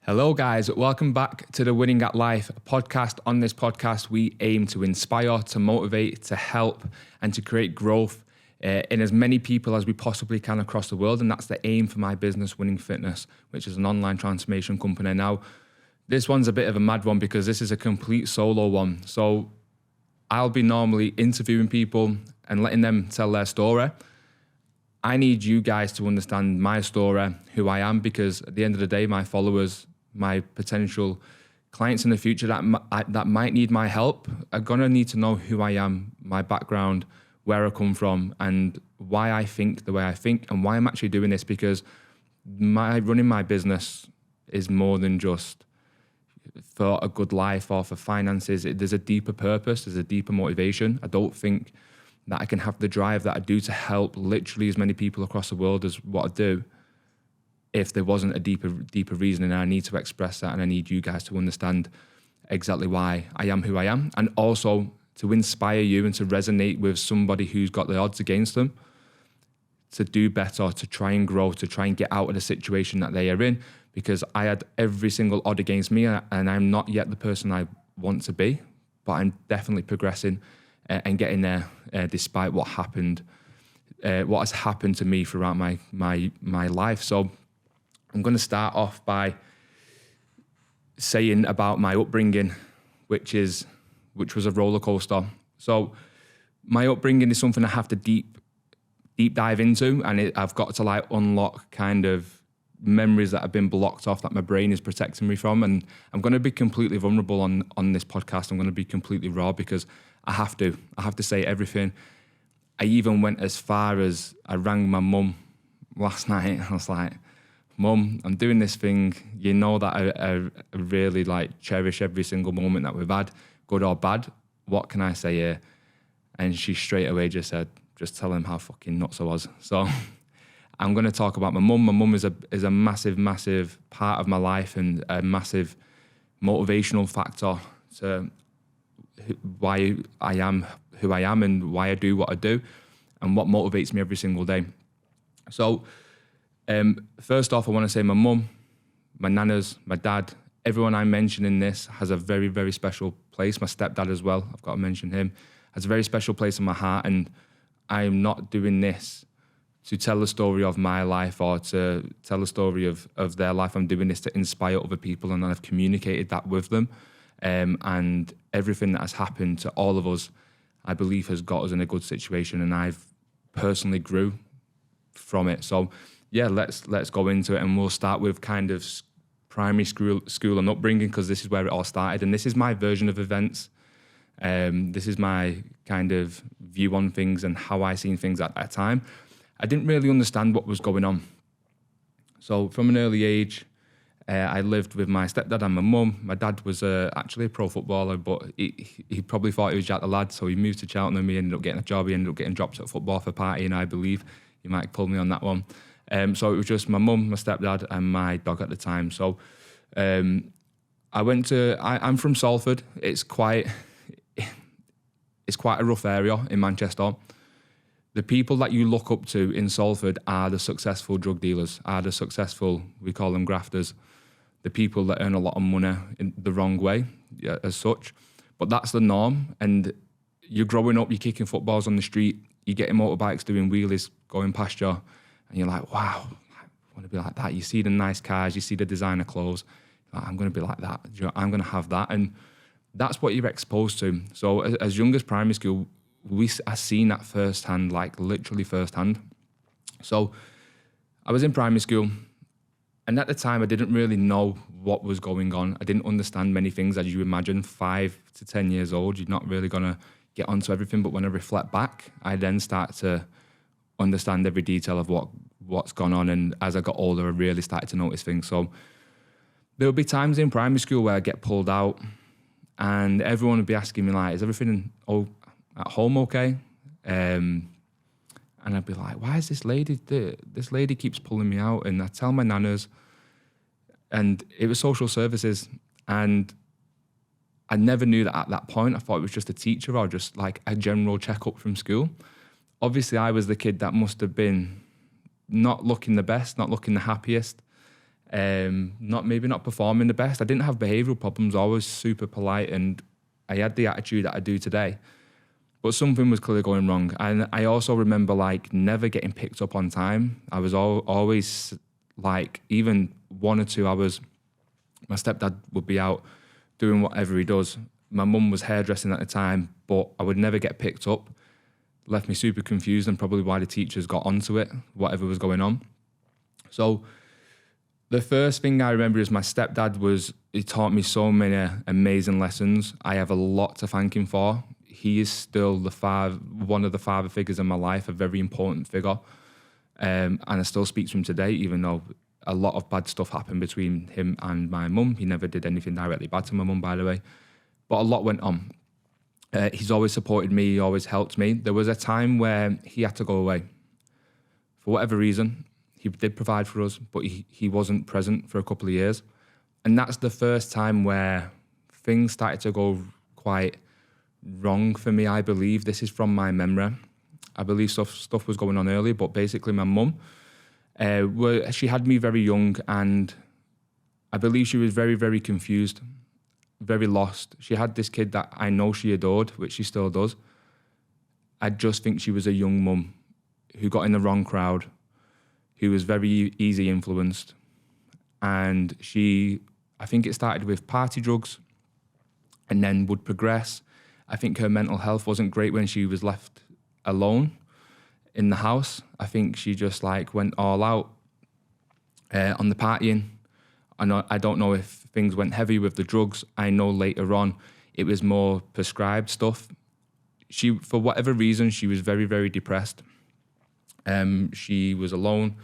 Hello guys, welcome back to the Winning at Life podcast. On this podcast, we aim to inspire, to motivate, to help, and to create growth in as many people as we possibly can across the world. And that's the aim for my business, WinningFitness, which is an online transformation company. Now, this one's a bit of a mad one because this is a complete solo one. So I'll be normally interviewing people and letting them tell their story. I need you guys to understand my story, who I am, because at the end of the day, my followers, my potential clients in the future that might need my help are gonna need to know who I am, my background, where I come from, and why I think the way I think, and why I'm actually doing this. Because running my business is more than just for a good life or for finances. There's a deeper purpose, there's a deeper motivation. I don't think that I can have the drive that I do to help literally as many people across the world as what I do if there wasn't a deeper reason. And I need to express that, and I need you guys to understand exactly why I am who I am, and also to inspire you and to resonate with somebody who's got the odds against them to do better, to try and grow, to try and get out of the situation that they are in. Because I had every single odd against me, and I'm not yet the person I want to be, but I'm definitely progressing and getting there despite what has happened to me throughout my life. So I'm going to start off by saying about my upbringing, which was a roller coaster. So my upbringing is something I have to deep dive into, and I've got to unlock kind of memories that have been blocked off that my brain is protecting me from. And I'm going to be completely vulnerable on this podcast. I'm going to be completely raw because I have to say everything. I even went as far as I rang my mum last night. I was like, Mum, I'm doing this thing. You know that I really cherish every single moment that we've had, good or bad. What can I say here? And she straight away just said, just tell him how fucking nuts I was. So I'm going to talk about my mum. My mum is a massive, massive part of my life and a massive motivational factor to why I am who I am and why I do what I do and what motivates me every single day. So first off, I want to say my mum, my nanas, my dad, everyone I mention in this has a very, very special place. My stepdad as well, I've got to mention him, has a very special place in my heart. And I'm not doing this to tell the story of my life or to tell the story of their life. I'm doing this to inspire other people, and I've communicated that with them. And everything that has happened to all of us, I believe, has got us in a good situation, and I've personally grew from it. So yeah, let's go into it, and we'll start with kind of primary school and upbringing, because this is where it all started, and this is my version of events. This is my kind of view on things and how I seen things at that time. I didn't really understand what was going on. So from an early age, I lived with my stepdad and my mum. My dad was actually a pro footballer, but he probably thought he was Jack the Lad, so he moved to Cheltenham. He ended up getting a job. He ended up getting dropped at football for partying, I believe. You might pull me on that one. So it was just my mum, my stepdad, and my dog at the time. So I'm from Salford. It's quite a rough area in Manchester. The people that you look up to in Salford are the successful drug dealers, are the successful, we call them grafters, the people that earn a lot of money in the wrong way, as such. But that's the norm. And you're growing up, you're kicking footballs on the street, you're getting motorbikes, doing wheelies, going past you, and you're like, wow, I want to be like that. You see the nice cars, you see the designer clothes, like, I'm going to be like that. I'm going to have that. And that's what you're exposed to. So as young as primary school, I seen that firsthand, literally firsthand. So I was in primary school, and at the time I didn't really know what was going on. I didn't understand many things. As you imagine, 5 to 10 years old, you're not really going to get onto everything. But when I reflect back, I then start to understand every detail of what's gone on. And as I got older, I really started to notice things. So there would be times in primary school where I get pulled out, and everyone would be asking me, is everything at home okay? And I'd be like, why is this lady keeps pulling me out? And I tell my nanas, and it was social services, and I never knew that at that point. I thought it was just a teacher or just a general checkup from school. Obviously, I was the kid that must have been not looking the best, not looking the happiest. not performing the best. I didn't have behavioural problems. I was super polite and I had the attitude that I do today. But something was clearly going wrong. And I also remember like never getting picked up on time. I was always like, even 1 or 2 hours, my stepdad would be out doing whatever he does. My mum was hairdressing at the time, but I would never get picked up. Left me super confused, and probably why the teachers got onto it, whatever was going on. So the first thing I remember is my stepdad he taught me so many amazing lessons. I have a lot to thank him for. He is still one of the father figures in my life, a very important figure. And I still speak to him today, even though a lot of bad stuff happened between him and my mum. He never did anything directly bad to my mum, by the way. But a lot went on. He's always supported me. He always helped me. There was a time where he had to go away. For whatever reason, he did provide for us, but he wasn't present for a couple of years. And that's the first time where things started to go quite wrong for me, I believe. This is from my memory. I believe stuff was going on earlier, but basically my mum, she had me very young, and I believe she was very, very confused, very lost. She had this kid that I know she adored, which she still does. I just think she was a young mum who got in the wrong crowd, who was very easy influenced. And I think it started with party drugs and then would progress. I think her mental health wasn't great when she was left alone in the house. I think she just like went all out on the partying. I don't know if things went heavy with the drugs. I know later on it was more prescribed stuff. For whatever reason, she was very, very depressed. She was alone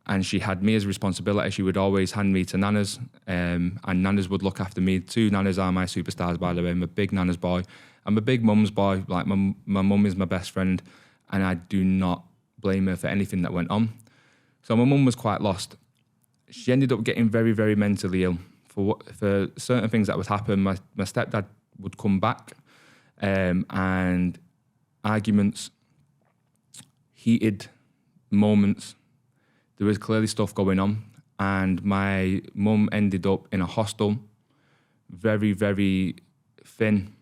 and she had me as a responsibility. She would always hand me to nanas, and nanas would look after me. 2 nanas are my superstars, by the way. I'm a big nana's boy. I'm a big mum's boy. Like my mum is my best friend, and I do not blame her for anything that went on. So my mum was quite lost. She ended up getting very, very mentally ill for certain things that would happen. My stepdad would come back, and arguments, heated moments. There was clearly stuff going on, and my mum ended up in a hostel, very, very thin,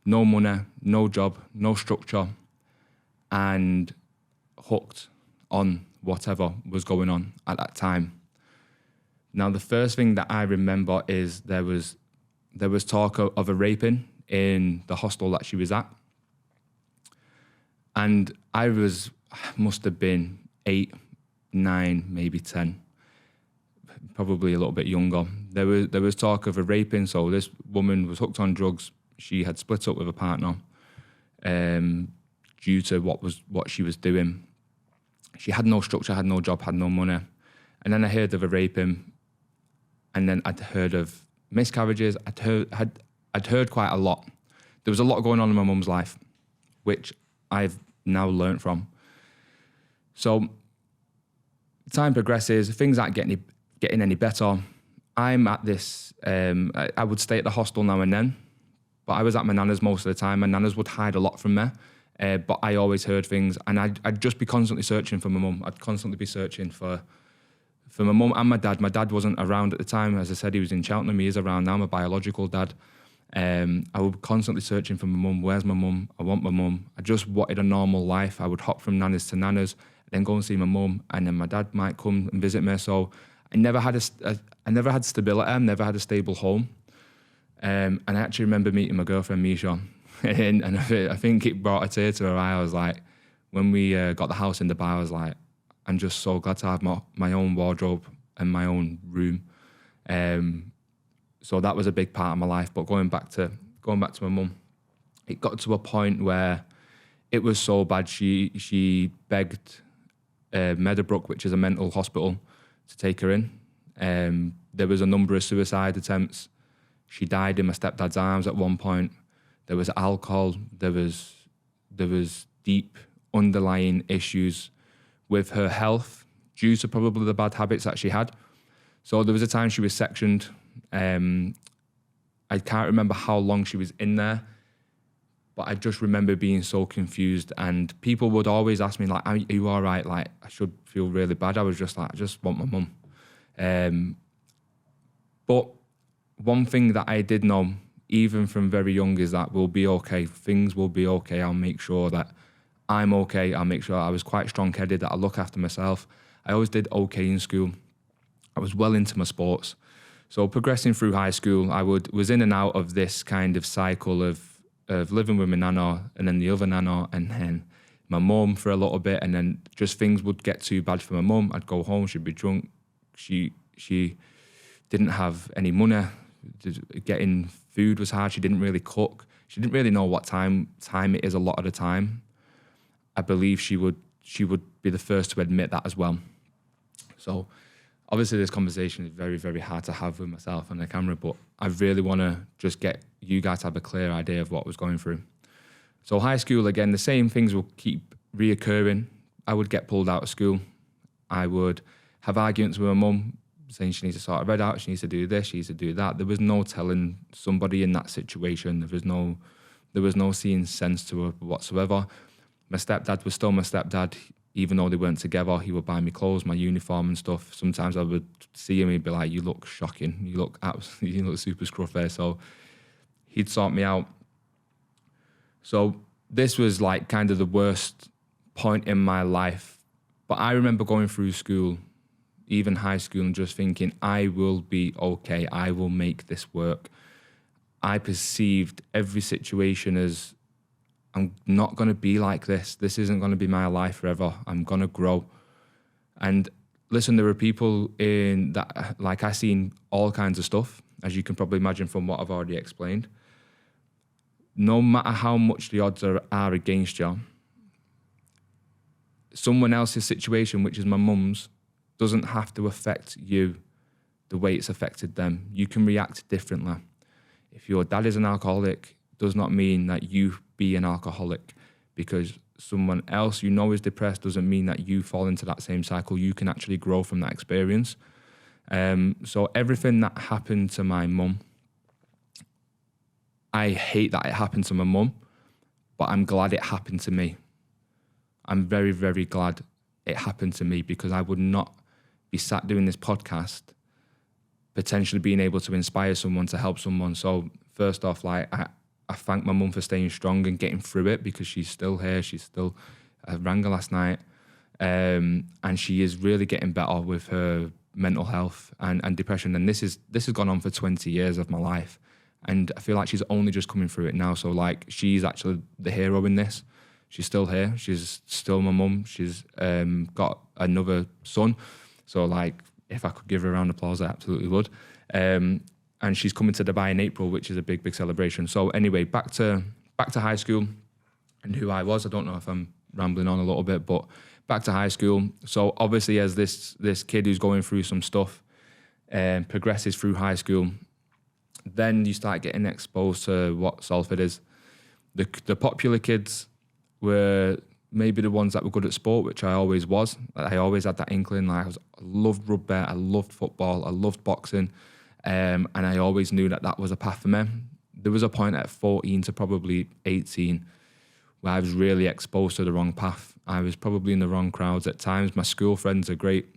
no money, no job, no structure, and hooked on whatever was going on at that time. Now, the first thing that I remember is there was talk of a raping in the hostel that she was at. And I must have been 8, 9, maybe 10, probably a little bit younger. There was talk of a raping, so this woman was hooked on drugs. She had split up with a partner due to what she was doing. She had no structure, had no job, had no money. And then I heard of a raping, and then I'd heard of miscarriages. I'd heard quite a lot. There was a lot going on in my mum's life, which I've now learned from. So time progresses, things aren't getting any better. I'm at this, I would stay at the hostel now and then, but I was at my nana's most of the time. My nana's would hide a lot from me, but I always heard things, and I'd just be constantly searching for my mum. I'd constantly be searching for my mum and my dad. My dad wasn't around at the time. As I said, he was in Cheltenham. He is around now, my biological dad. I would be constantly searching for my mum. Where's my mum? I want my mum. I just wanted a normal life. I would hop from nanas to nanas, then go and see my mum, and then my dad might come and visit me. So I never had stability. I never had a stable home. And I actually remember meeting my girlfriend Misha, and I think it brought a tear to her eye. I was like, when we got the house in Dubai, I was like, I'm just so glad to have my own wardrobe and my own room. So that was a big part of my life. But going back to my mum, it got to a point where it was so bad. She begged Meadowbrook, which is a mental hospital, to take her in. There was a number of suicide attempts. She died in my stepdad's arms at one point. There was alcohol. There was deep underlying issues with her health due to probably the bad habits that she had. So there was a time she was sectioned. I can't remember how long she was in there, but I just remember being so confused, and people would always ask me, like, are you all right? Like, I should feel really bad. I was just like, I just want my mum. But one thing that I did know, even from very young, is that we'll be okay. Things will be okay. I'll make sure that I'm okay. I'll make sure I was quite strong-headed, that I look after myself. I always did okay in school. I was well into my sports. So progressing through high school, I was in and out of this kind of cycle of living with my nana and then the other nana and then my mum for a little bit, and then just things would get too bad for my mum. I'd go home, she'd be drunk. She didn't have any money. Getting food was hard. She didn't really cook. She didn't really know what time it is a lot of the time. I believe she would be the first to admit that as well. So obviously this conversation is very, very hard to have with myself on the camera, but I really want to just get you guys to have a clear idea of what I was going through. So high school, again, the same things will keep reoccurring. I would get pulled out of school. I would have arguments with my mum, saying she needs to sort her head out, she needs to do this, she needs to do that. There was no telling somebody in that situation. There was no seeing sense to her whatsoever. My stepdad was still my stepdad, even though they weren't together. He would buy me clothes, my uniform and stuff. Sometimes I would see him and he'd be like, "You look shocking. You look super scruffy." So he'd sort me out. So this was like kind of the worst point in my life. But I remember going through school, even high school, and just thinking, I will be okay. I will make this work. I perceived every situation as, I'm not going to be like this. This isn't going to be my life forever. I'm going to grow. And listen, there are people in that, like, I've seen all kinds of stuff, as you can probably imagine from what I've already explained. No matter how much the odds are against you, someone else's situation, which is my mum's, doesn't have to affect you the way it's affected them. You can react differently. If your dad is an alcoholic, does not mean that you be an alcoholic. Because someone else you know is depressed doesn't mean that you fall into that same cycle. You can actually grow from that experience. So everything that happened to my mum, I hate that it happened to my mum, but I'm glad it happened to me. I'm very, very glad it happened to me, because I would not be sat doing this podcast potentially being able to inspire someone, to help someone. So first off, like, I thank my mum for staying strong and getting through it, because she's still here. I rang her last night, and she is really getting better with her mental health and depression. And this has gone on for 20 years of my life. And I feel like she's only just coming through it now. So like, she's actually the hero in this. She's still here. She's still my mum. She's got another son. So like, if I could give her a round of applause, I absolutely would. And she's coming to Dubai in April, which is a big, big celebration. So anyway, back to high school and who I was. I don't know if I'm rambling on a little bit, but back to high school. So obviously, as this kid who's going through some stuff progresses through high school, then you start getting exposed to what Salford is. The popular kids were maybe the ones that were good at sport, which I always was. I always had that inkling. Like, I loved rugby, I loved football, I loved boxing, and I always knew that was a path for me. There was a point at 14 to probably 18 where I was really exposed to the wrong path. I was probably in the wrong crowds at times. My school friends are great,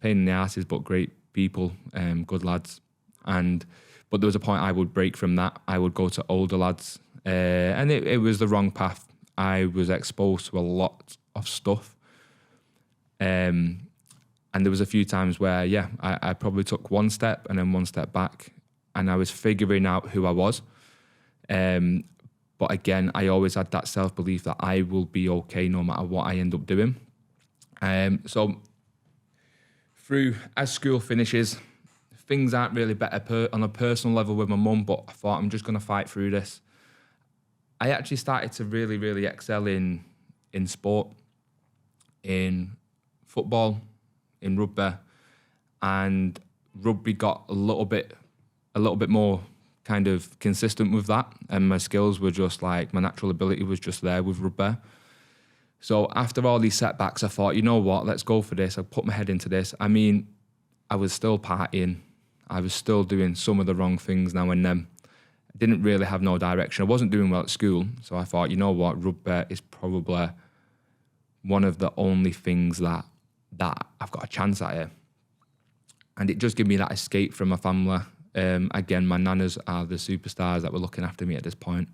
pain in the asses, but great people, good lads. But there was a point I would break from that. I would go to older lads, and it was the wrong path. I was exposed to a lot of stuff. And there was a few times where, I probably took one step and then one step back, and I was figuring out who I was. But again, I always had that self-belief that I will be okay no matter what I end up doing. So as school finishes, things aren't really better on a personal level with my mum, but I thought, I'm just going to fight through this. I actually started to really, really excel in sport, in football, in rugby, and rugby got a little bit more kind of consistent with that, and my skills were just like, my natural ability was just there with rugby. So after all these setbacks, I thought, you know what, let's go for this. I put my head into this. I mean, I was still partying. I was still doing some of the wrong things now and then. I didn't really have no direction. I wasn't doing well at school. So I thought, you know what, rugby is probably one of the only things that I've got a chance at here. And it just gave me that escape from my family. Again, my nanas are the superstars that were looking after me at this point.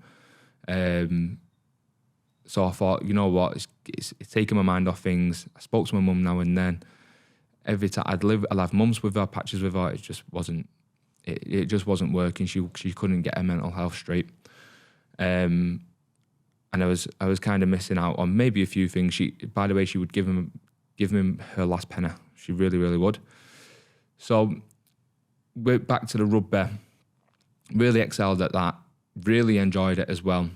So I thought, you know what, it's taking my mind off things. I spoke to my mum now and then. Every time I'd have months with her, patches with her. It just wasn't working. She couldn't get her mental health straight. And I was kind of missing out on maybe a few things. By the way, she would give him her last penny. She really, really would. So we're back to the rugby. Really excelled at that. Really enjoyed it as well.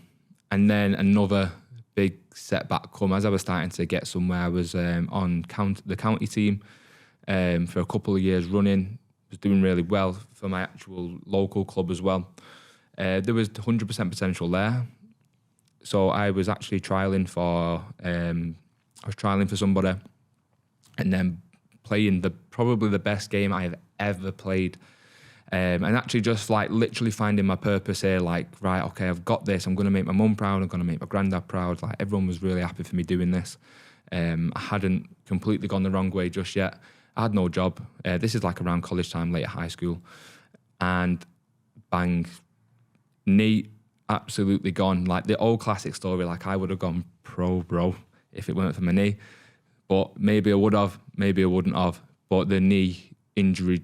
And then another big setback come as I was starting to get somewhere. I was on the county team for a couple of years running. Was doing really well for my actual local club as well. There was 100% potential there. So I was actually trialling for somebody, and then playing probably the best game I have ever played. And actually just like literally finding my purpose here, like, right, okay, I've got this. I'm going to make my mum proud. I'm going to make my granddad proud. Like, everyone was really happy for me doing this. I hadn't completely gone the wrong way just yet. I had no job. This is like around college time, late at high school. And bang, knee absolutely gone. Like the old classic story, like I would have gone pro, bro, if it weren't for my knee. But maybe I would have, maybe I wouldn't have. But the knee injury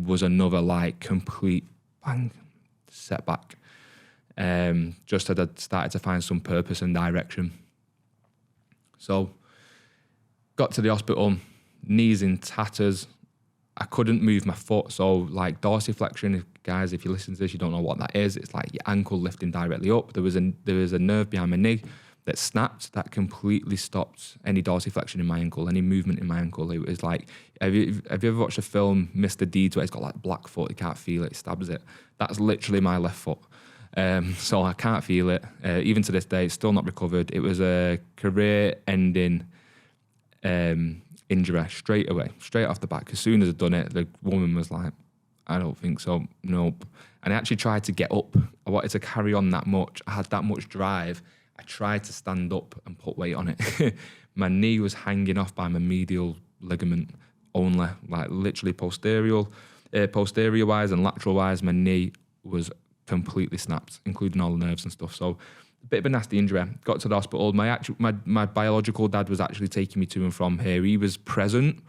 was another like complete bang setback. Just as I started to find some purpose and direction. So got to the hospital, knees in tatters. I couldn't move my foot. So like dorsiflexion, guys, if you listen to this, you don't know what that is. It's like your ankle lifting directly up. There was a nerve behind my knee that snapped, that completely stopped any dorsiflexion in my ankle, any movement in my ankle. It was like, have you ever watched a film, Mr. Deeds, where it's got like black foot, you can't feel it, stabs it? That's literally my left foot. So I can't feel it. Even to this day, it's still not recovered. It was a career-ending injury straight away, straight off the back. As soon as I'd done it, the woman was like, I don't think so, nope. And I actually tried to get up. I wanted to carry on that much. I had that much drive. I tried to stand up and put weight on it. My knee was hanging off by my medial ligament only, like literally posterior-wise and lateral-wise, my knee was completely snapped, including all the nerves and stuff. So a bit of a nasty injury. Got to the hospital. My biological dad was actually taking me to and from here. He was present,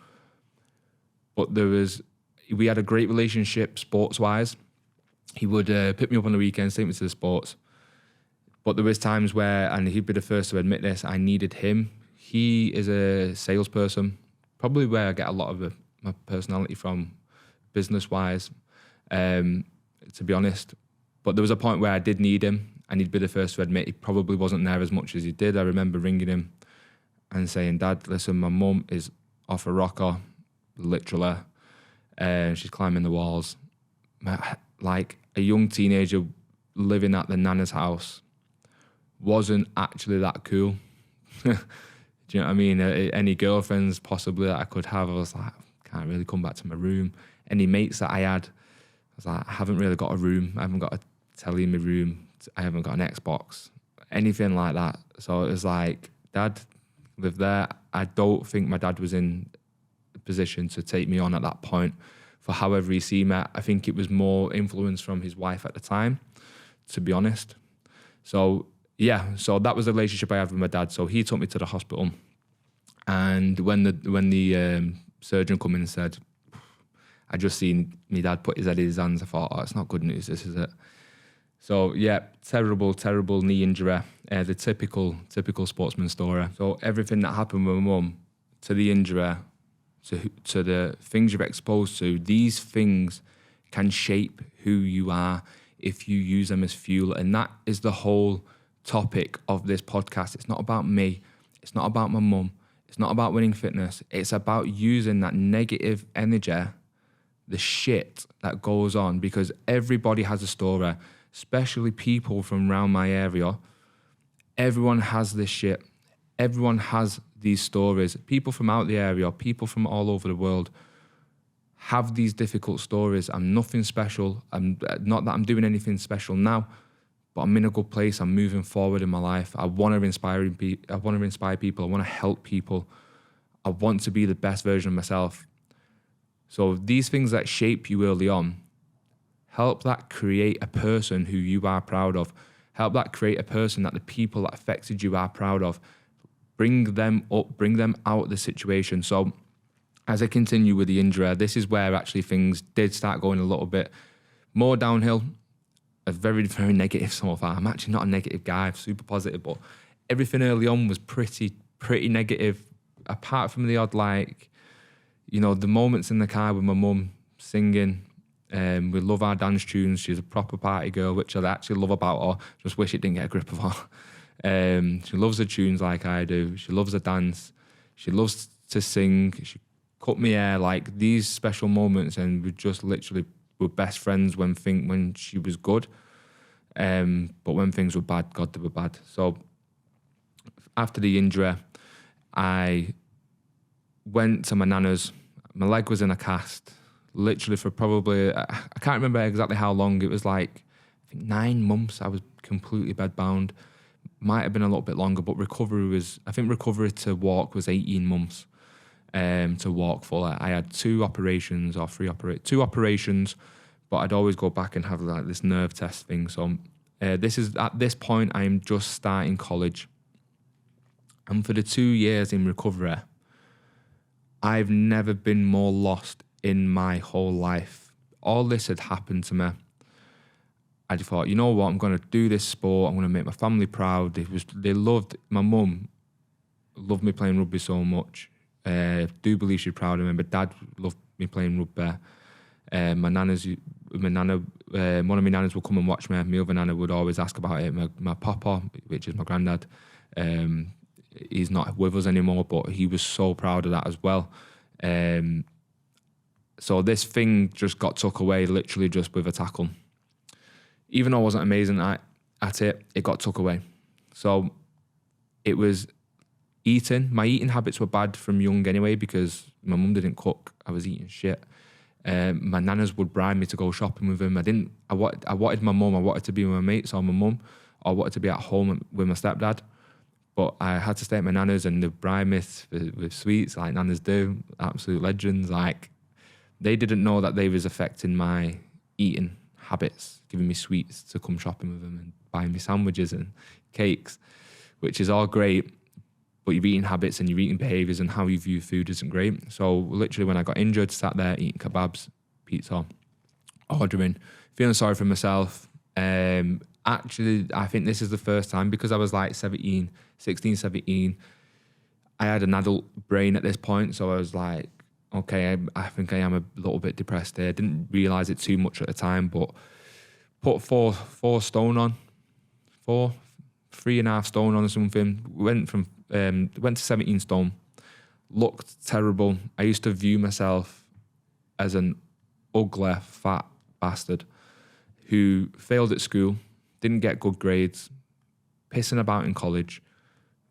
but we had a great relationship sports-wise. He would pick me up on the weekends, take me to the sports. But there was times where, and he'd be the first to admit this, I needed him. He is a salesperson, probably where I get a lot of my personality from, business-wise, to be honest. But there was a point where I did need him, and he'd be the first to admit he probably wasn't there as much as he did. I remember ringing him and saying, Dad, listen, my mum is off a rocker, literally. She's climbing the walls. Like a young teenager living at the nana's house wasn't actually that cool. Do you know what I mean? Any girlfriends possibly that I could have, I was like, can't really come back to my room. Any mates that I had, I was like, I haven't really got a room. I haven't got a telly in my room. I haven't got an Xbox, anything like that. So it was like, Dad lived there. I don't think my dad was in a position to take me on at that point for however he seen me. I think it was more influence from his wife at the time, to be honest. So yeah, so that was the relationship I had with my dad. So he took me to the hospital, and when the surgeon come in and said, I just seen my dad put his head in his hands, I thought, oh, it's not good news, this is it. So yeah, terrible knee injury, the typical sportsman story. So everything that happened with my mum, to the injury, to the things you're exposed to, these things can shape who you are if you use them as fuel. And that is the whole topic of this podcast. It's not about me. It's not about my mum. It's not about Winning Fitness. It's about using that negative energy, the shit that goes on, because everybody has a story, especially people from around my area. Everyone has this shit. Everyone has these stories. People from out the area, people from all over the world have these difficult stories. I'm nothing special. I'm not that I'm doing anything special now, but I'm in a good place. I'm moving forward in my life. I want to inspire people. I want to help people. I want to be the best version of myself. So these things that shape you early on, help that create a person who you are proud of. Help that create a person that the people that affected you are proud of. Bring them up, bring them out of the situation. So as I continue with the injury, this is where actually things did start going a little bit more downhill. A very, very negative so far. I'm actually not a negative guy, I'm super positive, but everything early on was pretty negative, apart from the odd, like, you know, the moments in the car with my mum singing. We love our dance tunes. She's a proper party girl, which I actually love about her. Just wish it didn't get a grip of her. She loves the tunes like I do. She loves the dance. She loves to sing. She cut me hair, like these special moments, and we just literally were best friends when she was good. But when things were bad, God, they were bad. So after the injury, I went to my nana's. My leg was in a cast, literally for probably, I can't remember exactly how long. It was like, I think 9 months. I was completely bedbound. Might have been a little bit longer, but recovery to walk was 18 months. To walk full. I had 2 operations, but I'd always go back and have like this nerve test thing. So this is, at this point, I am just starting college. And for the 2 years in recovery, I've never been more lost in my whole life. All this had happened to me. I just thought, you know what, I'm going to do this sport. I'm going to make my family proud. My mum loved me playing rugby so much. Do believe she's proud of me. But Dad loved me playing rugby. One of my nanas would come and watch me. My other nana would always ask about it. My papa, which is my granddad, he's not with us anymore, but he was so proud of that as well. So this thing just got took away literally just with a tackle. Even though I wasn't amazing at it, it got took away. So it was eating. My eating habits were bad from young anyway because my mum didn't cook. I was eating shit. My nanas would bribe me to go shopping with them. I wanted my mum. I wanted to be with my mates or my mum. I wanted to be at home with my stepdad. But I had to stay at my nana's, and they bribe me with sweets like nanas do. Absolute legends. Like, they didn't know that they was affecting my eating habits, giving me sweets to come shopping with them and buying me sandwiches and cakes, which is all great. But your eating habits and your eating behaviours and how you view food isn't great. So literally when I got injured, sat there eating kebabs, pizza, ordering, feeling sorry for myself. Actually, I think this is the first time, because I was like 16, 17, I had an adult brain at this point. So I was like, okay, I think I am a little bit depressed here. Didn't realise it too much at the time, but put four stone on, 3.5 stone on or something. Went to 17 stone. Looked terrible. I used to view myself as an ugly, fat bastard who failed at school, didn't get good grades, pissing about in college,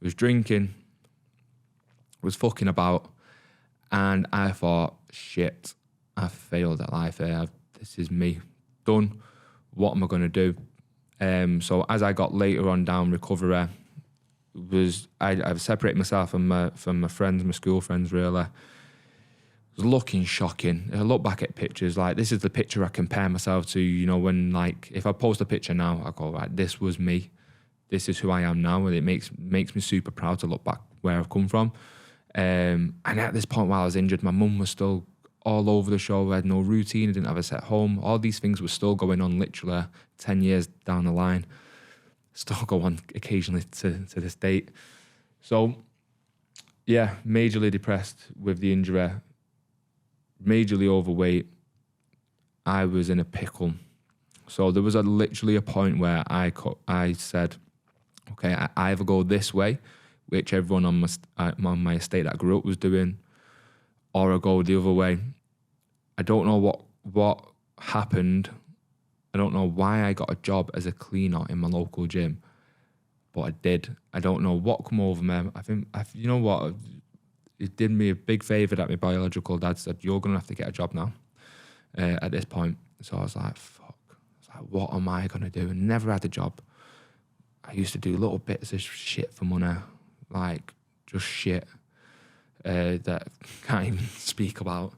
was drinking, was fucking about, and I thought, shit, I failed at life here. This is me. Done. What am I going to do? So as I got later on down recovery, I've separated myself from my friends, my school friends, really. It was looking shocking. I look back at pictures, like, this is the picture I compare myself to, you know, when, like, if I post a picture now, I go, right, this was me. This is who I am now, and it makes me super proud to look back where I've come from. And at this point, while I was injured, my mum was still all over the show. I had no routine. I didn't have a set home. All these things were still going on literally 10 years down the line. Still go on occasionally to this date. So, yeah, majorly depressed with the injury. Majorly overweight. I was in a pickle. So there was literally a point where I said, okay, I either go this way, which everyone on my estate that I grew up was doing, or I go the other way. I don't know what happened. I don't know why I got a job as a cleaner in my local gym, but I did. I don't know what come over me. I think, you know what? It did me a big favour that my biological dad said, you're going to have to get a job now at this point. So I was like, fuck. I was like, what am I going to do? And never had a job. I used to do little bits of shit for money, like just shit that I can't even speak about.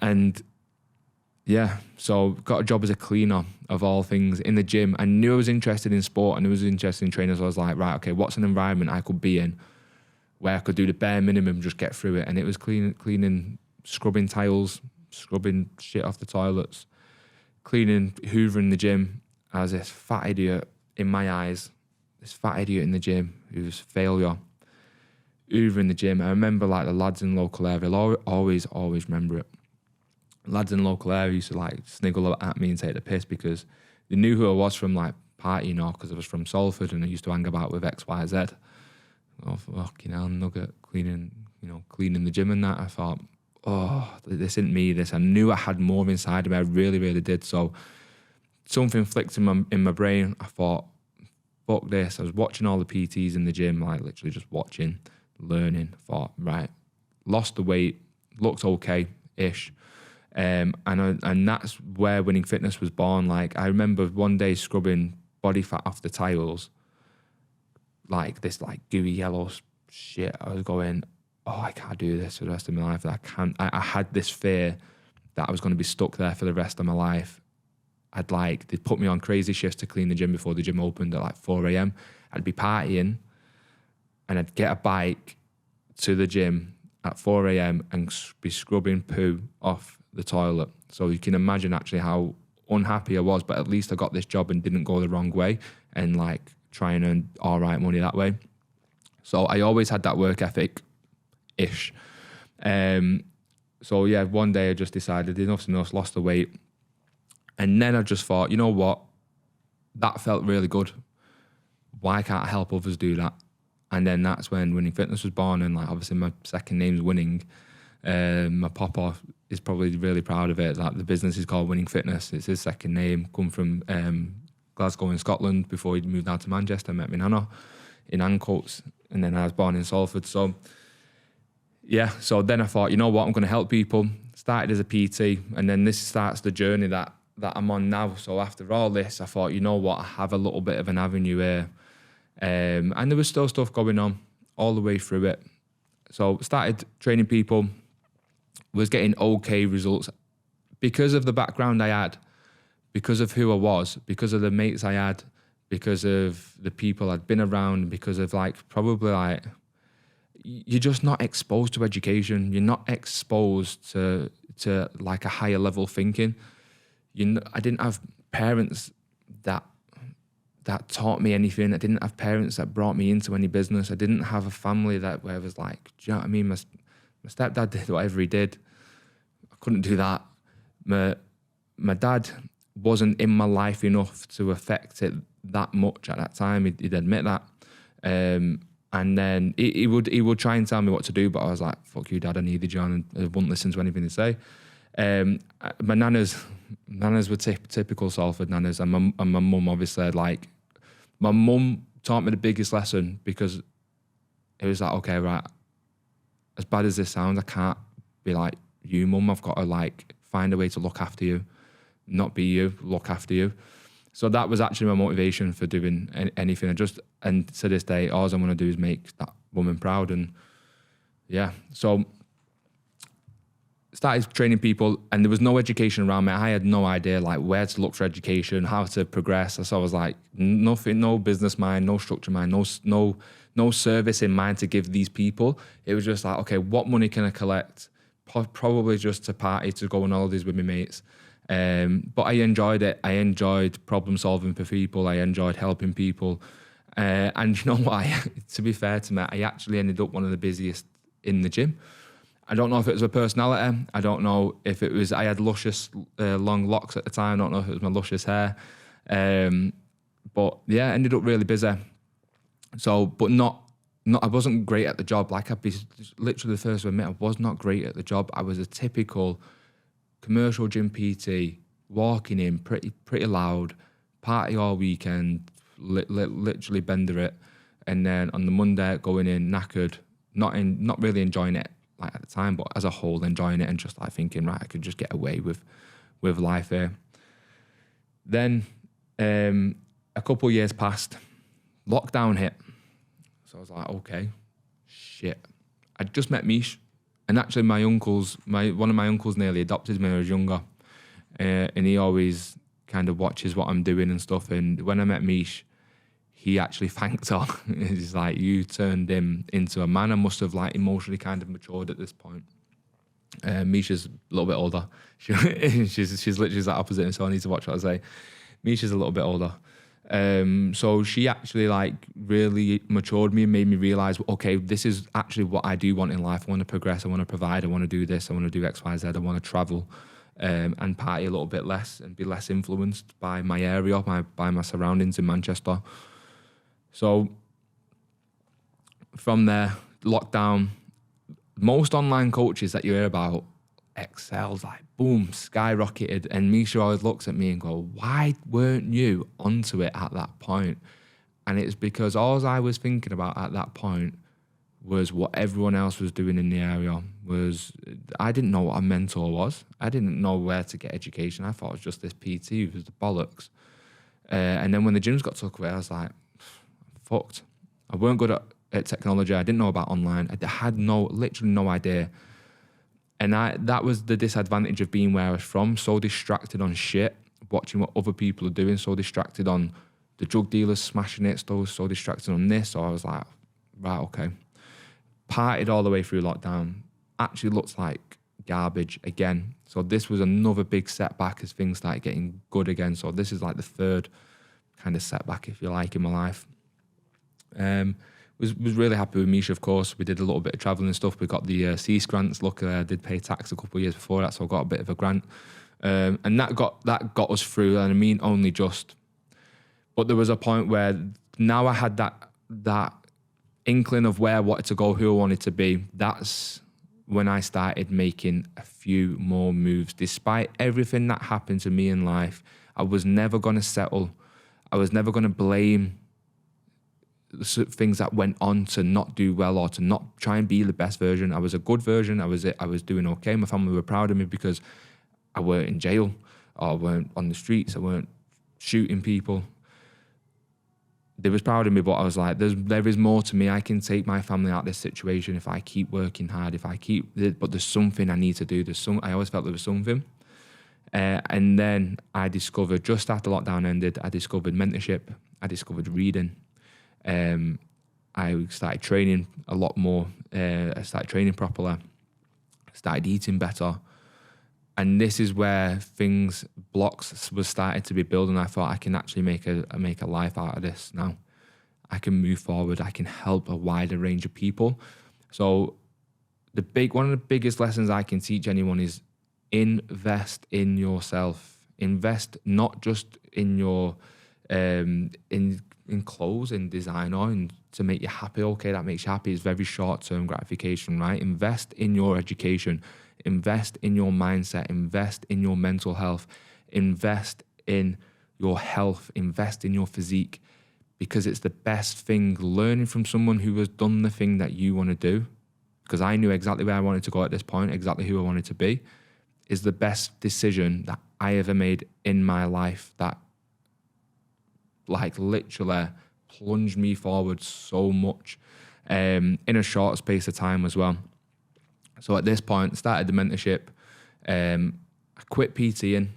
And yeah, so got a job as a cleaner of all things in the gym. I knew I was interested in sport, and I was interested in training. So I was like, right, okay, what's an environment I could be in where I could do the bare minimum, just get through it? And it was cleaning, scrubbing tiles, scrubbing shit off the toilets, cleaning, hoovering the gym. I was this fat idiot in my eyes, this fat idiot in the gym who was failure. Hoovering the gym. I remember like the lads in local area, I'll always remember it. Lads in local area used to like sniggle at me and take the piss because they knew who I was from like partying, or because I was from Salford and I used to hang about with XYZ. Oh, fucking hell, nugget, cleaning the gym and that. I thought, oh, this isn't me, this. I knew I had more inside of me. I really, really did. So something flicked in my brain. I thought, fuck this. I was watching all the PTs in the gym, like literally just watching, learning. Thought, right, lost the weight, looked okay-ish. And that's where Winning Fitness was born. Like, I remember one day scrubbing body fat off the tiles, like this like gooey yellow shit. I was going, oh, I can't do this for the rest of my life. I had this fear that I was going to be stuck there for the rest of my life. They'd put me on crazy shifts to clean the gym before the gym opened at like 4 a.m. I'd be partying and I'd get a bike to the gym at 4 a.m. and be scrubbing poo off the toilet. So you can imagine actually how unhappy I was, but at least I got this job and didn't go the wrong way and like try and earn all right money that way. So I always had that work ethic-ish. So yeah, one day I just decided enough's enough, lost the weight. And then I just thought, you know what? That felt really good. Why can't I help others do that? And then that's when Winning Fitness was born. And like, obviously my second name's Winning. My papa is probably really proud of it. Like, the business is called Winning Fitness. It's his second name. Come from Glasgow in Scotland before he moved down to Manchester. Met my nana in Ancoats, and then I was born in Salford. So yeah, so then I thought, you know what, I'm going to help people. Started as a PT, and then this starts the journey that I'm on now. So after all this, I thought, you know what, I have a little bit of an avenue here. And there was still stuff going on all the way through it. So started training people, was getting okay results because of the background I had, because of who I was, because of the mates I had, because of the people I'd been around, because of you're just not exposed to education. You're not exposed to like a higher level thinking. I didn't have parents that taught me anything. I didn't have parents that brought me into any business. I didn't have a family where I was like, do you know what I mean? My stepdad did whatever he did. I couldn't do that. My dad wasn't in my life enough to affect it that much at that time. He'd admit that. And then he would try and tell me what to do, but I was like, fuck you, Dad, I needed you, and I wouldn't listen to anything they say. My nanas were typical Salford nanas, and my mum obviously, like, my mum taught me the biggest lesson, because it was like, okay, right, as bad as this sounds, I can't be like you, Mum. I've got to like find a way to look after you, not be you, look after you. So that was actually my motivation for doing anything. And to this day, all I want to do is make that woman proud. And yeah, so started training people, and there was no education around me. I had no idea like where to look for education, how to progress. So I was like, nothing, no business mind, no structure mind, no service in mind to give these people. It was just like, okay, what money can I collect? Probably just to party, to go on holidays with my mates. But I enjoyed it. I enjoyed problem solving for people. I enjoyed helping people. And you know what? To be fair to me, I actually ended up one of the busiest in the gym. I don't know if it was my personality. I don't know if it was, I had luscious long locks at the time. I don't know if it was my luscious hair. But yeah, ended up really busy. So, but not, I wasn't great at the job. Like, I'd be literally the first to admit I was not great at the job. I was a typical commercial gym PT, walking in pretty loud, party all weekend, literally bender it. And then on the Monday, going in knackered, not really enjoying it like at the time, but as a whole enjoying it, and just like thinking, right, I could just get away with life here. Then a couple of years passed, lockdown hit. So I was like, okay, shit. I'd just met Mish And actually one of my uncles nearly adopted me when I was younger. And he always kind of watches what I'm doing and stuff. And when I met Mish, he actually thanked her. He's like, you turned him into a man. I must have like emotionally kind of matured at this point. Misha's a little bit older. She's literally the opposite, so I need to watch what I say. Misha's a little bit older. So she actually like really matured me and made me realize, okay, this is actually what I do want in life. I want to progress. I want to provide. I want to do this. I want to do X, Y, Z. I want to travel and party a little bit less and be less influenced by my area, by my surroundings in Manchester. So from there, lockdown, most online coaches that you hear about excelled, like boom, skyrocketed. And Misha always looks at me and go, why weren't you onto it at that point? And it's because all I was thinking about at that point was what everyone else was doing in the area. I didn't know what a mentor was. I didn't know where to get education. I thought it was just this PT who was the bollocks. And then when the gyms got took away, I was like, fucked. I weren't good at technology. I didn't know about online. I had literally no idea. And that was the disadvantage of being where I was from, so distracted on shit, watching what other people are doing, so distracted on the drug dealers smashing it, so distracted on this. So I was like, right, okay. Partied all the way through lockdown. Actually looks like garbage again. So this was another big setback as things started getting good again. So this is like the third kind of setback, if you like, in my life. Was really happy with Misha, of course. We did a little bit of travelling and stuff. We got the CEAS grants. Luckily, I did pay tax a couple of years before that, so I got a bit of a grant. And that got us through, and I mean only just. But there was a point where now I had that inkling of where I wanted to go, who I wanted to be. That's when I started making a few more moves. Despite everything that happened to me in life, I was never going to settle. I was never going to blame things that went on to not do well or to not try and be the best version. I was a good version. I was doing okay. My family were proud of me because I weren't in jail or I weren't on the streets. I weren't shooting people. They was proud of me, but I was like, there is more to me. I can take my family out of this situation if I keep working hard, but there's something I need to do. I always felt there was something. And then I discovered, just after lockdown ended, I discovered mentorship. I discovered reading. I started training a lot more. I started training properly. Started eating better. And this is where blocks was starting to be built, and I thought I can actually make a life out of this now. I can move forward. I can help a wider range of people. So one of the biggest lessons I can teach anyone is invest in yourself. Invest not just in your in clothes, in design, or to make you happy. Okay, that makes you happy. It's very short-term gratification, right? Invest in your education. Invest in your mindset. Invest in your mental health. Invest in your health. Invest in your physique, because it's the best thing. Learning from someone who has done the thing that you want to do, because I knew exactly where I wanted to go at this point, exactly who I wanted to be, is the best decision that I ever made in my life, that like literally plunged me forward so much in a short space of time as well. So at this point, started the mentorship. I quit PTing.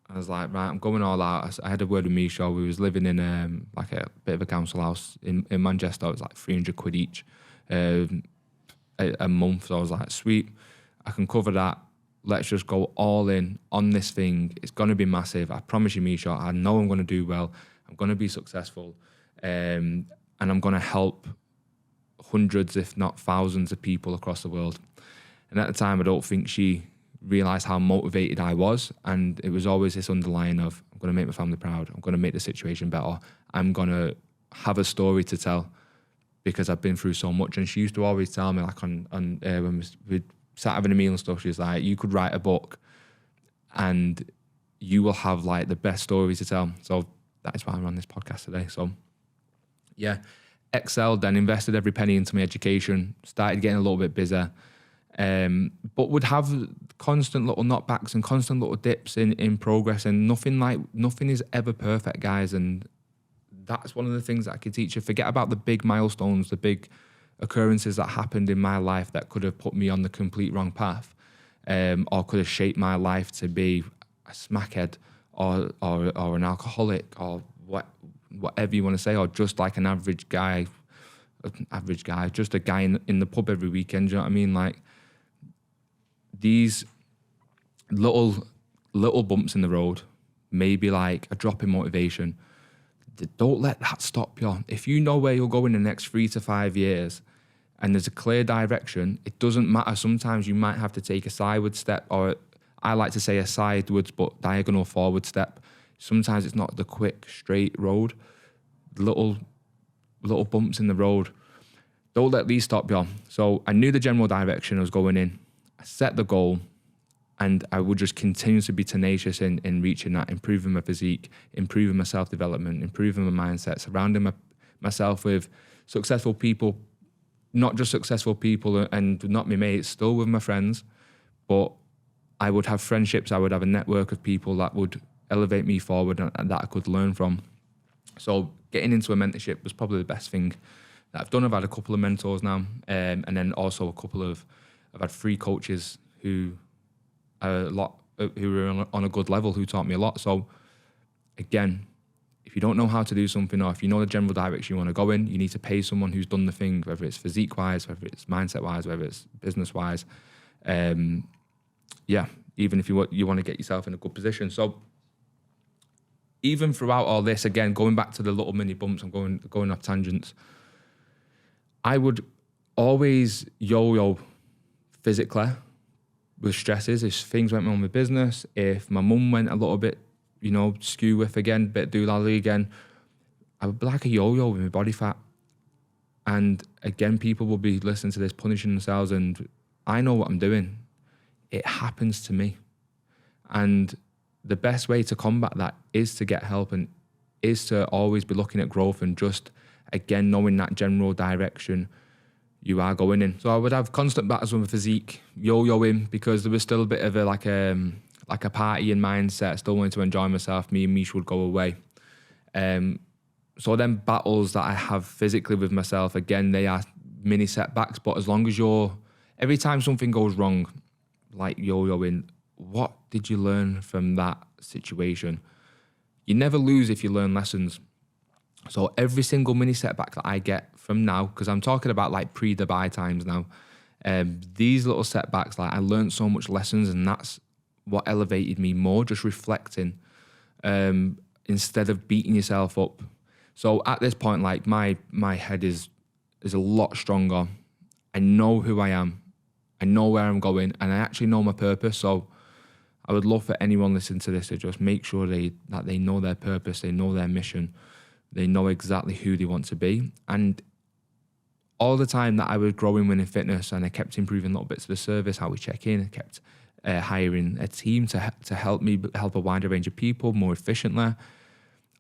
I was like, right, I'm going all out. I had a word with Misha. We was living in like a bit of a council house in Manchester. It was like 300 quid each a month. So I was like, sweet, I can cover that. Let's just go all in on this thing. It's going to be massive. I promise you, Misha, I know I'm going to do well. I'm going to be successful. And I'm going to help hundreds, if not thousands of people across the world. And at the time, I don't think she realised how motivated I was. And it was always this underlying of, I'm going to make my family proud. I'm going to make the situation better. I'm going to have a story to tell because I've been through so much. And she used to always tell me, like when we sat having a meal and stuff, she was like, you could write a book and you will have like the best stories to tell. So that is why I'm on this podcast today. So yeah, excelled, then invested every penny into my education, started getting a little bit busier, but would have constant little knockbacks and constant little dips in progress, and nothing is ever perfect, guys. And that's one of the things that I can teach you. Forget about the big milestones, the big occurrences that happened in my life that could have put me on the complete wrong path, or could have shaped my life to be a smackhead or an alcoholic or whatever you want to say, or just like an average guy, just a guy in the pub every weekend. Do you know what I mean? Like, these little bumps in the road, maybe like a drop in motivation, don't let that stop you. If you know where you'll go in the next 3 to 5 years and there's a clear direction, it doesn't matter. Sometimes you might have to take a sideward step, or I like to say a sidewards but diagonal forward step. Sometimes it's not the quick, straight road. Little bumps in the road. Don't let these stop you. So I knew the general direction I was going in. I set the goal, and I would just continue to be tenacious in reaching that, improving my physique, improving my self-development, improving my mindset, surrounding myself with successful people, not just successful people and not my mates, still with my friends, but I would have friendships, I would have a network of people that would elevate me forward and that I could learn from. So getting into a mentorship was probably the best thing that I've done. I've had a couple of mentors now, and then also I've had 3 coaches who were on a good level, who taught me a lot. So again, if you don't know how to do something, or if you know the general direction you want to go in, you need to pay someone who's done the thing, whether it's physique-wise, whether it's mindset-wise, whether it's business-wise. Even if you want to get yourself in a good position. So even throughout all this, again, going back to the little mini bumps, I'm going off tangents, I would always yo-yo physically with stresses. If things went wrong with business, if my mum went a little bit, skew with again, bit doolally again, I would be like a yo-yo with my body fat. And again, people will be listening to this, punishing themselves, and I know what I'm doing. It happens to me. And the best way to combat that is to get help, and is to always be looking at growth, and just, again, knowing that general direction you are going in. So I would have constant battles with my physique, yo-yoing, because there was still a bit of a partying mindset, still wanting to enjoy myself. Me and Mish would go away. So then battles that I have physically with myself, again, they are mini setbacks, but as long as every time something goes wrong, like yo-yoing, what did you learn from that situation? You never lose if you learn lessons. So every single mini setback that I get from now, because I'm talking about like pre-Dubai times now, these little setbacks, like I learned so much lessons, and that's what elevated me more, just reflecting, instead of beating yourself up. So at this point, like my head is a lot stronger. I know who I am. I know where I'm going, and I actually know my purpose. So I would love for anyone listening to this to just make sure that they know their purpose, they know their mission, they know exactly who they want to be. And all the time that I was growing Winning Fitness, and I kept improving little bits of the service, how we check in, I kept hiring a team to help me help a wider range of people more efficiently.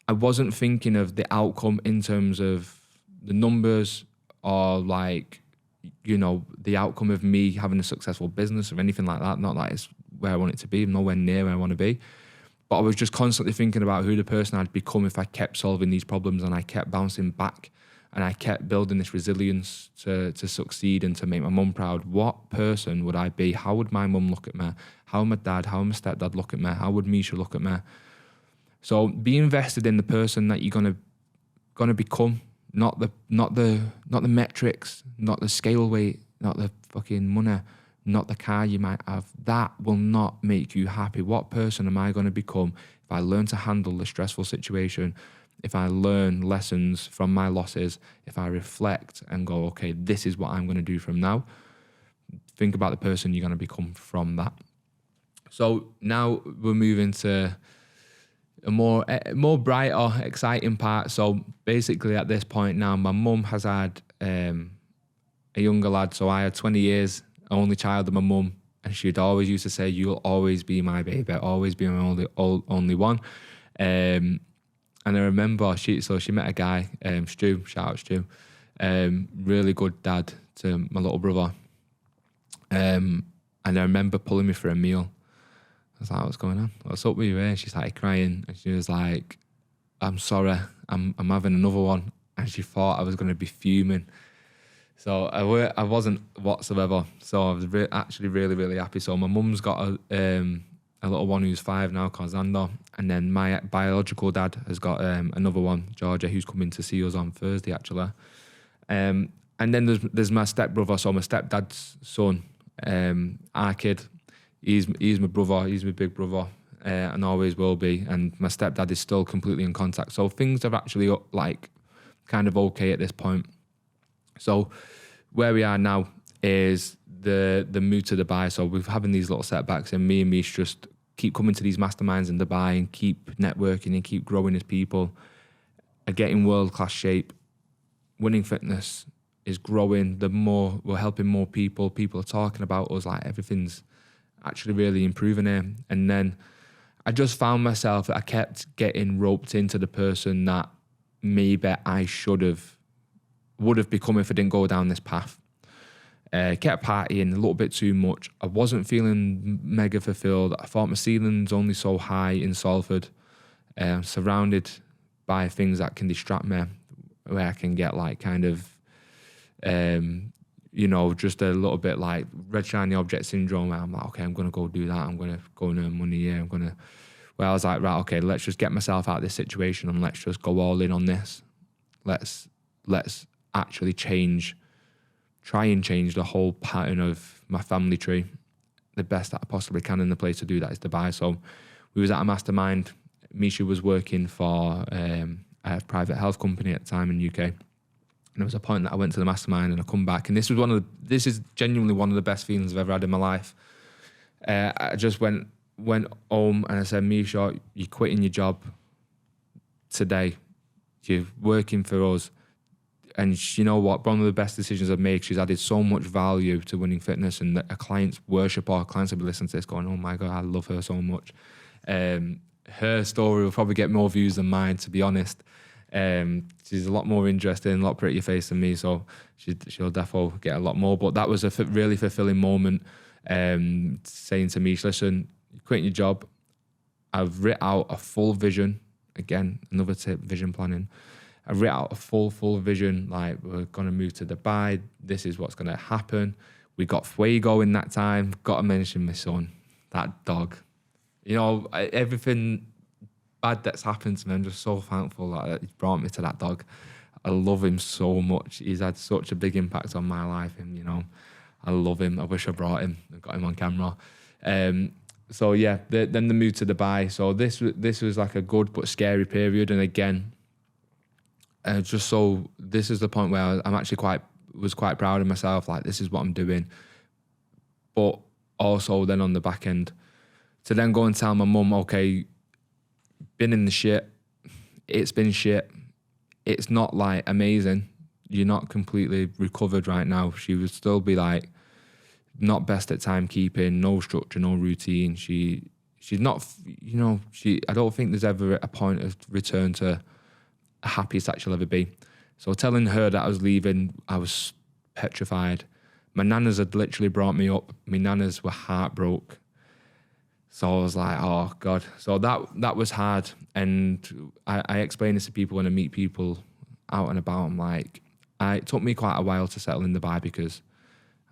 I wasn't thinking of the outcome in terms of the numbers, or like, the outcome of me having a successful business or anything like that. Not that it's where I want it to be, nowhere near where I want to be. But I was just constantly thinking about who the person I'd become if I kept solving these problems, and I kept bouncing back, and I kept building this resilience to succeed and to make my mum proud. What person would I be? How would my mum look at me? How would my dad, how would my stepdad look at me? How would Misha look at me? So be invested in the person that you're gonna become, not the metrics, not the scale weight, not the fucking money, not the car you might have. That will not make you happy. What person am I going to become if I learn to handle the stressful situation, if I learn lessons from my losses, if I reflect and go, okay, this is what I'm going to do from now? Think about the person you're going to become from that. So now we're moving to a more brighter, exciting part. So basically at this point now, my mum has had a younger lad. So I had 20 years, only child of my mum, and she'd always used to say, "You'll always be my baby, always be my only one." And I remember she met a guy, Stu, shout out Stu, really good dad to my little brother. And I remember pulling me for a meal. I was like, "What's going on? What's up with you?" And she started crying, and she was like, "I'm sorry, I'm having another one." And she thought I was going to be fuming. So I wasn't whatsoever. So I was actually really, really happy. So my mum's got a little one who's 5 now called Xander. And then my biological dad has got another one, Georgia, who's coming to see us on Thursday, actually. And then there's my stepbrother, so my stepdad's son, our kid. He's my brother, he's my big brother, and always will be. And my stepdad is still completely in contact. So things are actually like kind of okay at this point. So where we are now is the move to Dubai. So we're having these little setbacks, and me and Mish just keep coming to these masterminds in Dubai and keep networking and keep growing as people, are getting world-class shape. Winning Fitness is growing. The more we're helping more people are talking about us, like everything's actually really improving here. And then I just found myself that I kept getting roped into the person that maybe I would have become if I didn't go down this path. Kept partying a little bit too much. I wasn't feeling mega fulfilled. I thought my ceiling's only so high in Salford, surrounded by things that can distract me, where I can get like kind of, just a little bit like red shiny object syndrome, where I'm like, okay, I'm going to go do that. I'm going to go and earn money here. I was like, right, okay, let's just get myself out of this situation and let's just go all in on this. Let's actually try and change the whole pattern of my family tree the best that I possibly can, and the place to do that is Dubai. So we was at a mastermind. Misha was working for a private health company at the time in UK. And there was a point that I went to the mastermind and I come back, and this is genuinely one of the best feelings I've ever had in my life. I just went home and I said, Misha, you're quitting your job today. You're working for us. And you know what? One of the best decisions I've made. She's added so much value to Winning Fitness, and a client's worship, or clients will be listening to this going, oh my God, I love her so much. Her story will probably get more views than mine, to be honest. She's a lot more interesting, a lot prettier face than me, so she'll definitely get a lot more. But that was a really fulfilling moment, saying to me, listen, you're quitting your job. I've written out a full vision. Again, another tip, vision planning. I wrote out a full vision, like we're going to move to Dubai. This is what's going to happen. We got Fuego in that time. Got to mention my son, that dog. Everything bad that's happened to me, I'm just so thankful that he brought me to that dog. I love him so much. He's had such a big impact on my life, and I love him. I wish I brought him and got him on camera. So yeah, then the move to Dubai. So this was like a good but scary period, and again, this is the point where I'm actually was quite proud of myself. Like, this is what I'm doing. But also then on the back end, to then go and tell my mum, okay, been in the shit. It's been shit. It's not like amazing. You're not completely recovered right now. She would still be like, not best at timekeeping, no structure, no routine. She's not, I don't think there's ever a point of return to happiest that she'll ever be. So telling her that I was leaving, I was petrified. My nanas had literally brought me up. My nanas were heartbroken. So I was like, oh God. So that was hard. And I explain this to people when I meet people out and about. I'm like, it took me quite a while to settle in Dubai, because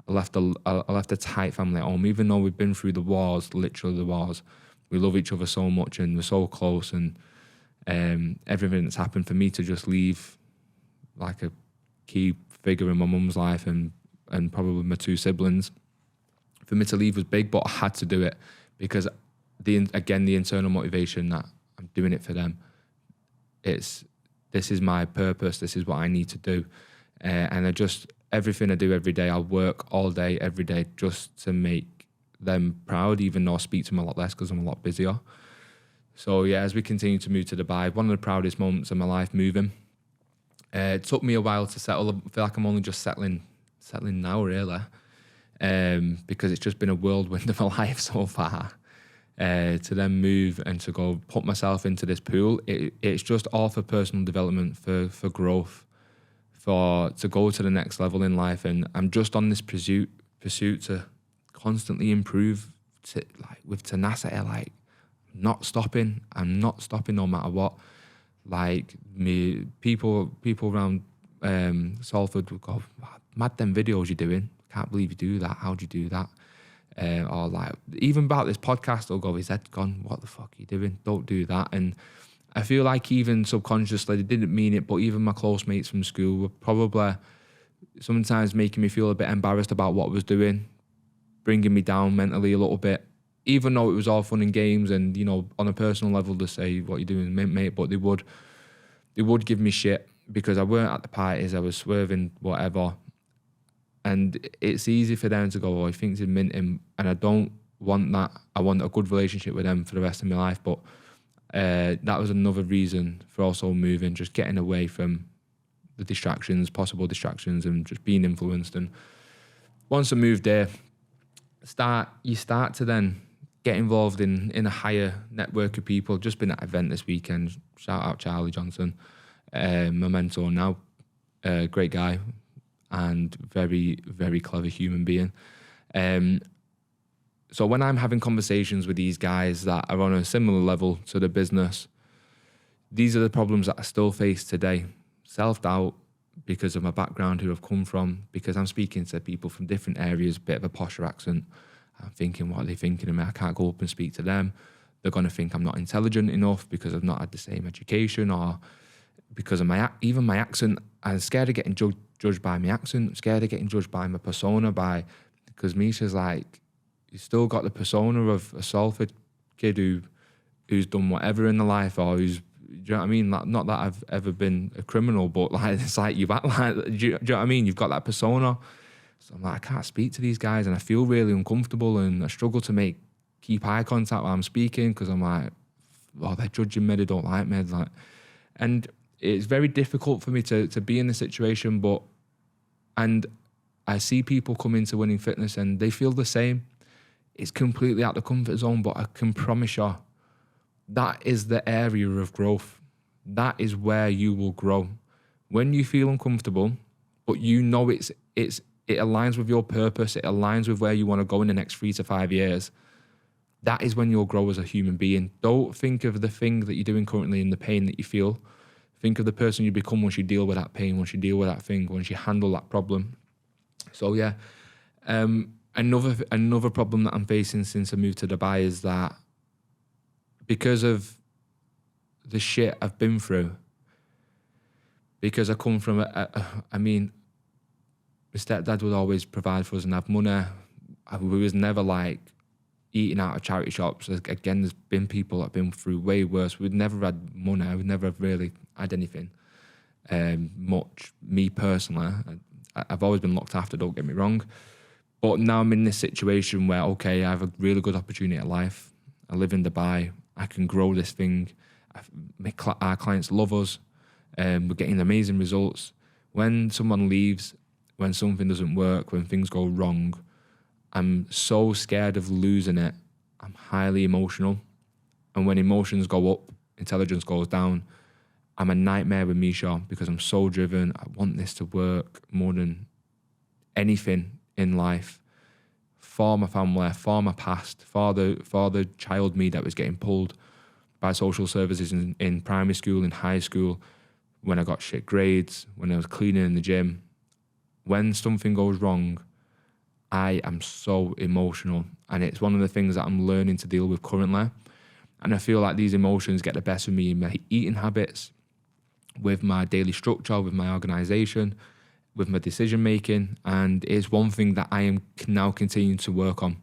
I left a tight family at home. Even though we've been through the wars, literally the wars, we love each other so much and we're so close, and everything that's happened, for me to just leave like a key figure in my mum's life and probably my 2 siblings, for me to leave was big, but I had to do it, because the internal motivation that I'm doing it for them. This is my purpose. This is what I need to do. And everything I do every day, I work all day, every day, just to make them proud, even though I speak to them a lot less because I'm a lot busier. So yeah, as we continue to move to Dubai, one of the proudest moments of my life moving. It took me a while to settle. I feel like I'm only just settling now, really, because it's just been a whirlwind of my life so far. To then move and to go put myself into this pool, it's just all for personal development, for growth, to go to the next level in life. And I'm just on this pursuit to constantly improve, with tenacity, like not stopping. I'm not stopping no matter what. Like people around Salford would go, mad them videos you're doing. Can't believe you do that. How'd you do that? Or like, even about this podcast, they'll go, his head's gone. What the fuck are you doing? Don't do that. And I feel like even subconsciously, they didn't mean it, but even my close mates from school were probably sometimes making me feel a bit embarrassed about what I was doing, bringing me down mentally a little bit, even though it was all fun and games and, you know, on a personal level to say what you're doing, mate, but they would give me shit because I weren't at the parties, I was swerving, whatever. And it's easy for them to go, oh, he thinks he's minting, and I don't want that. I want a good relationship with them for the rest of my life, but that was another reason for also moving, just getting away from the distractions, possible distractions, and just being influenced. And once I moved there, you start to then get involved in a higher network of people. Just been at an event this weekend. Shout out Charlie Johnson, my mentor now. Great guy and very, very clever human being. So when I'm having conversations with these guys that are on a similar level to the business, these are the problems that I still face today. Self-doubt because of my background, who I've come from, because I'm speaking to people from different areas, bit of a posher accent. I'm thinking, what are they thinking of me? I can't go up and speak to them. They're going to think I'm not intelligent enough because I've not had the same education, or because of even my accent. I'm scared of getting judged by my accent. I'm scared of getting judged by my persona, because Misha's like, you still got the persona of a Salford kid who's done whatever in the life, or who's, do you know what I mean? Like, not that I've ever been a criminal, but like, it's like you act like, do you know what I mean? You've got that persona. So I'm like, I can't speak to these guys, and I feel really uncomfortable, and I struggle to keep eye contact while I'm speaking, because I'm like, oh, they're judging me, they don't like me. Like, and it's very difficult for me to be in this situation, and I see people come into Winning Fitness and they feel the same. It's completely out the comfort zone, but I can promise you, that is the area of growth. That is where you will grow. When you feel uncomfortable, but you know it aligns with your purpose, it aligns with where you want to go in the next 3 to 5 years, that is when you'll grow as a human being. Don't think of the thing that you're doing currently and the pain that you feel. Think of the person you become once you deal with that pain, once you deal with that thing, once you handle that problem. So yeah, another problem that I'm facing since I moved to Dubai is that because of the shit I've been through, because I come from my stepdad would always provide for us and have money. We was never like eating out of charity shops. Again, there's been people that have been through way worse. We'd never had money. I would never have really had anything much. Me personally, I've always been looked after, don't get me wrong. But now I'm in this situation where, okay, I have a really good opportunity at life. I live in Dubai. I can grow this thing. Our clients love us. We're getting amazing results. When someone leaves, when something doesn't work, when things go wrong, I'm so scared of losing it. I'm highly emotional. And when emotions go up, intelligence goes down. I'm a nightmare with Misha because I'm so driven. I want this to work more than anything in life, for my family, for my past, for the child me that was getting pulled by social services in primary school, in high school, when I got shit grades, when I was cleaning in the gym. When something goes wrong, I am so emotional, and it's one of the things that I'm learning to deal with currently. And I feel like these emotions get the best of me in my eating habits, with my daily structure, with my organisation, with my decision making, and it's one thing that I am now continuing to work on.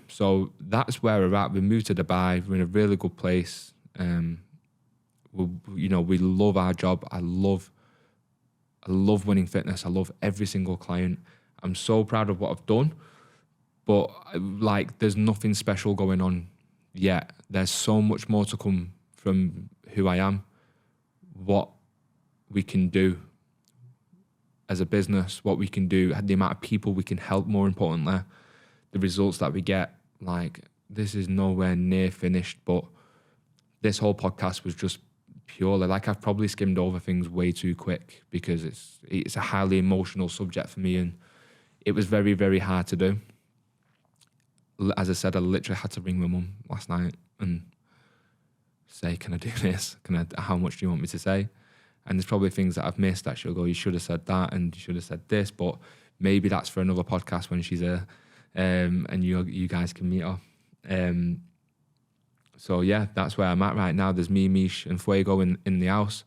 So that's where we're at. We moved to Dubai. We're in a really good place. We love our job. I love Winning Fitness. I love every single client. I'm so proud of what I've done, but like, there's nothing special going on yet. There's so much more to come from who I am, what we can do as a business, what we can do, the amount of people we can help, more importantly, the results that we get. Like, this is nowhere near finished, but this whole podcast was just purely, like, I've probably skimmed over things way too quick because it's a highly emotional subject for me, and it was very, very hard to do. As I said, I literally had to ring my mum last night and say, can I do this? How much do you want me to say? And there's probably things that I've missed that she'll go, you should have said that and you should have said this, but maybe that's for another podcast when she's here, and you guys can meet her. So yeah, that's where I'm at right now. There's me, Mish, and Fuego in the house,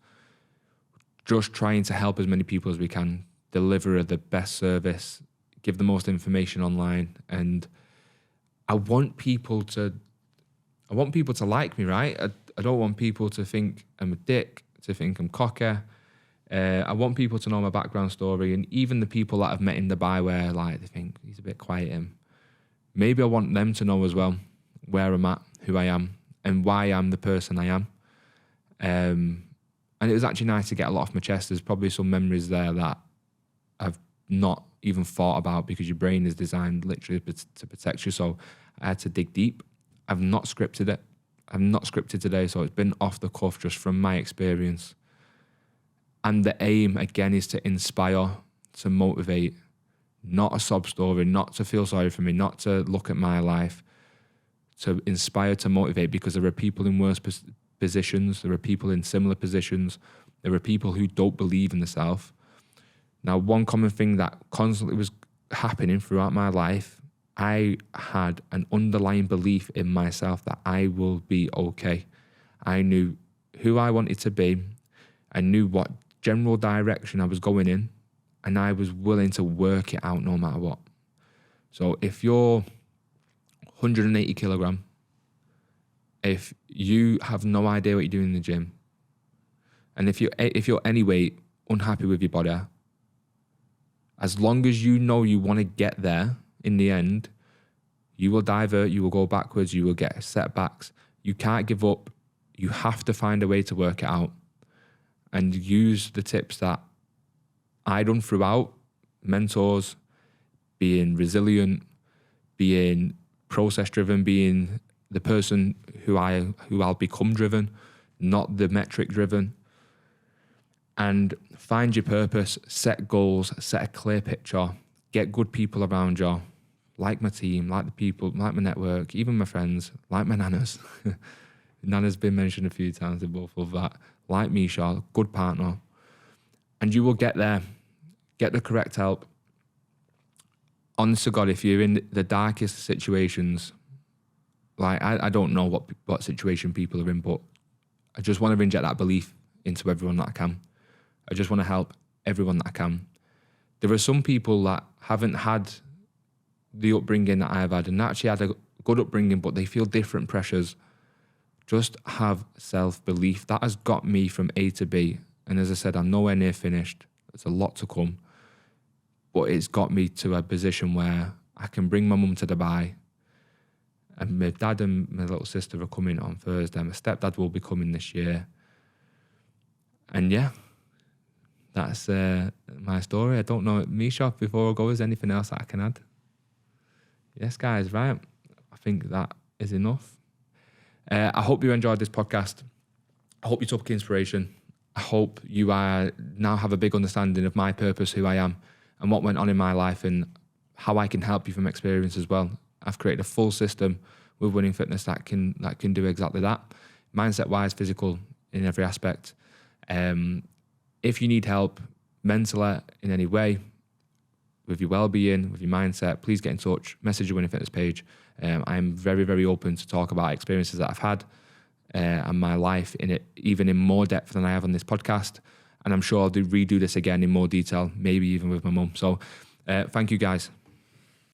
just trying to help as many people as we can, deliver the best service, give the most information online, and I want people to like me, right? I don't want people to think I'm a dick, to think I'm cocky. I want people to know my background story, and even the people that I've met in Dubai where like they think he's a bit quiet, maybe I want them to know as well where I'm at, who I am, and why I'm the person I am. And it was actually nice to get a lot off my chest. There's probably some memories there that I've not even thought about because your brain is designed literally to protect you. So I had to dig deep. I've not scripted it. I'm not scripted today, so it's been off the cuff just from my experience. And the aim, again, is to inspire, to motivate, not a sob story, not to feel sorry for me, not to look at my life, to inspire, to motivate, because there are people in worse positions, there are people in similar positions, there are people who don't believe in themselves. Now, one common thing that constantly was happening throughout my life, I had an underlying belief in myself that I will be okay. I knew who I wanted to be. I knew what general direction I was going in, and I was willing to work it out no matter what. So if you're 180 kilogram, if you have no idea what you're doing in the gym, and if you're anyway unhappy with your body, as long as you know you want to get there in the end, you will divert, you will go backwards, you will get setbacks. You can't give up. You have to find a way to work it out and use the tips that I done throughout, mentors, being resilient, being process-driven, being the person who I'll become driven, not the metric-driven. And find your purpose, set goals, set a clear picture, get good people around you, like my team, like the people, like my network, even my friends, like my nanas. Nana's been mentioned a few times, they both love that. Like Misha, good partner. And you will get there. Get the correct help. Honest to God, if you're in the darkest situations, like I don't know what situation people are in, but I just want to inject that belief into everyone that I can. I just want to help everyone that I can. There are some people that haven't had the upbringing that I've had and actually had a good upbringing, but they feel different pressures. Just have self-belief. That has got me from A to B. And as I said, I'm nowhere near finished. There's a lot to come. But it's got me to a position where I can bring my mum to Dubai. And my dad and my little sister are coming on Thursday. My stepdad will be coming this year. And yeah, that's my story. I don't know, Misha, before I go, is there anything else that I can add? Yes, guys, right. I think that is enough. I hope you enjoyed this podcast. I hope you took inspiration. I hope you now have a big understanding of my purpose, who I am, and what went on in my life, and how I can help you from experience as well. I've created a full system with Winning Fitness that can do exactly that, mindset-wise, physical, in every aspect. If you need help mentally in any way, with your well-being, with your mindset, please get in touch. Message your Winning Fitness page. I'm very, very open to talk about experiences that I've had and my life in it, even in more depth than I have on this podcast. And I'm sure I'll redo this again in more detail, maybe even with my mum. So thank you, guys.